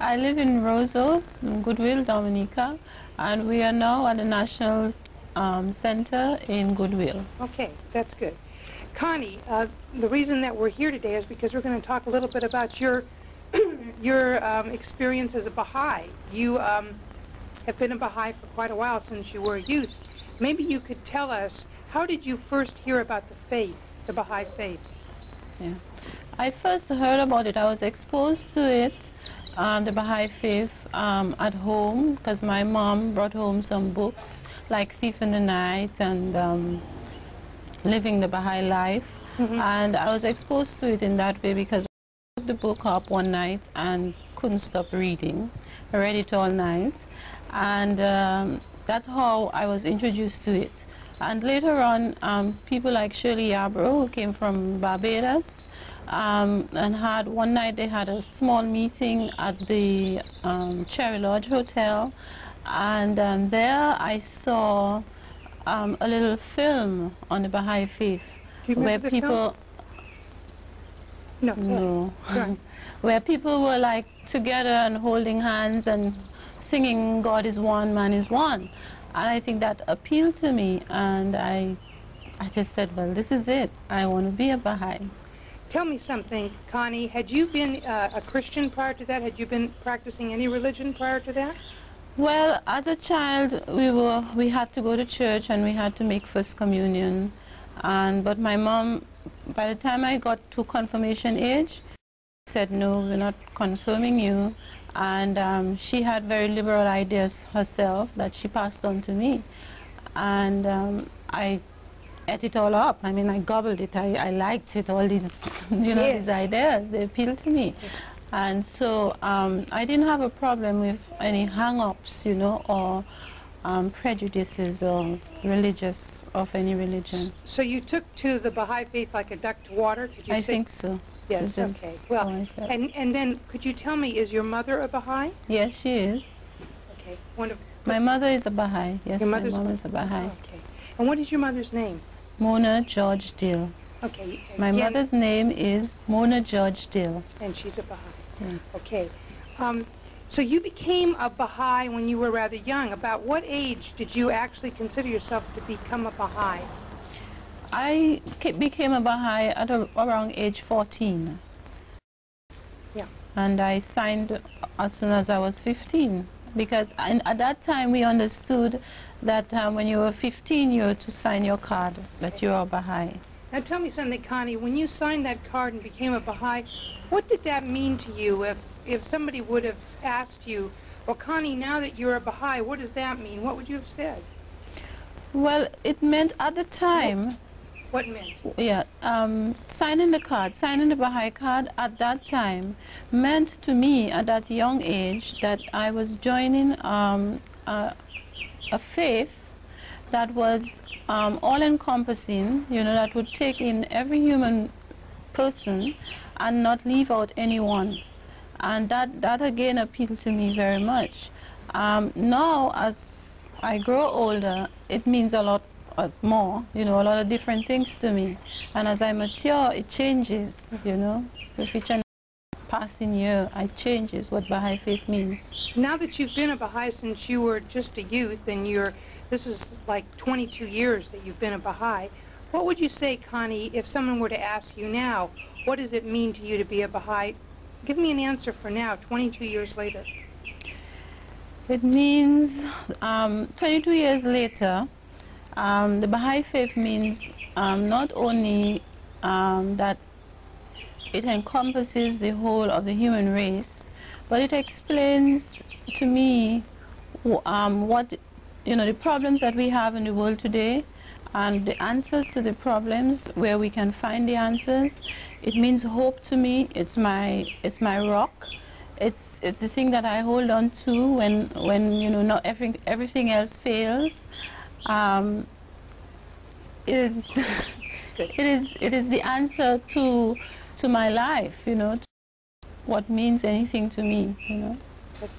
I live in Roseville, in Goodwill, Dominica, and we are now at the National Center in Goodwill. Okay, that's good. Connie, the reason that we're here today is because we're going to talk a little bit about your experience as a Baha'i. You have been a Baha'i for quite a while, since you were a youth. Maybe you could tell us, how did you first hear about the faith, the Baha'i faith? Yeah. I first heard about it. I was exposed to it, the Baha'i Faith, at home, because my mom brought home some books like Thief in the Night and Living the Baha'i Life. And I was exposed to it in that way because I picked the book up one night and couldn't stop reading. I read it all night, and that's how I was introduced to it. And later on, people like Shirley Yarbrough, who came from Barbados, and one night they had a small meeting at the Cherry Lodge Hotel, and there I saw a little film on the Baha'i Faith. Do you remember the film? No. Where people were like together and holding hands and singing "God is one, man is one." And I think that appealed to me, and I just said, well, this is it. I want to be a Baha'i. Tell me something, Connie. Had you been a Christian prior to that? Had you been practicing any religion prior to that? Well, as a child, we had to go to church and we had to make First Communion. But my mom, by the time I got to confirmation age, said, no, we're not confirming you. And she had very liberal ideas herself that she passed on to me. And I ate it all up. I mean, I gobbled it. I liked it, all these, these ideas. They appealed to me. And so I didn't have a problem with any hang-ups, or prejudices or religious of any religion. So you took to the Baha'i faith like a duck to water? Could you I think so. Yes, okay. Well, and then could you tell me, is your mother a Baha'i? Yes, she is. Okay, wonderful. My mother is a Baha'i. Yes, your my mother's mom is a Baha'i. Okay. And what is your mother's name? Mona George-Dill. Okay. My mother's name is Mona George-Dill. And she's a Baha'i. Yes. Okay. So you became a Baha'i when you were rather young. About what age did you actually consider yourself to become a Baha'i? I became a Baha'i at around age 14. Yeah. And I signed as soon as I was 15. Because at that time we understood that when you were 15, you were to sign your card that you are a Baha'i. Now tell me something, Connie. When you signed that card and became a Baha'i, what did that mean to you? If somebody would have asked you, well, Connie, now that you're a Baha'i, what does that mean? What would you have said? Well, it meant at the time... What meant? Yeah, signing the card, signing the Baha'i card at that time meant to me at that young age that I was joining a faith that was all-encompassing, that would take in every human person and not leave out anyone. And that again appealed to me very much. Now, as I grow older, it means a lot more, a lot of different things to me. And as I mature, it changes, with each and passing year, it changes what Baha'i faith means. Now that you've been a Baha'i since you were just a youth, and this is like 22 years that you've been a Baha'i, what would you say, Connie, if someone were to ask you now, what does it mean to you to be a Baha'i? Give me an answer for now, 22 years later. It means 22 years later, the Baha'i faith means not only that it encompasses the whole of the human race, but it explains to me what, the problems that we have in the world today, and the answers to the problems, where we can find the answers. It means hope to me. It's my rock. It's the thing that I hold on to when not everything else fails. It is the answer to my life, what means anything to me, That's beautiful.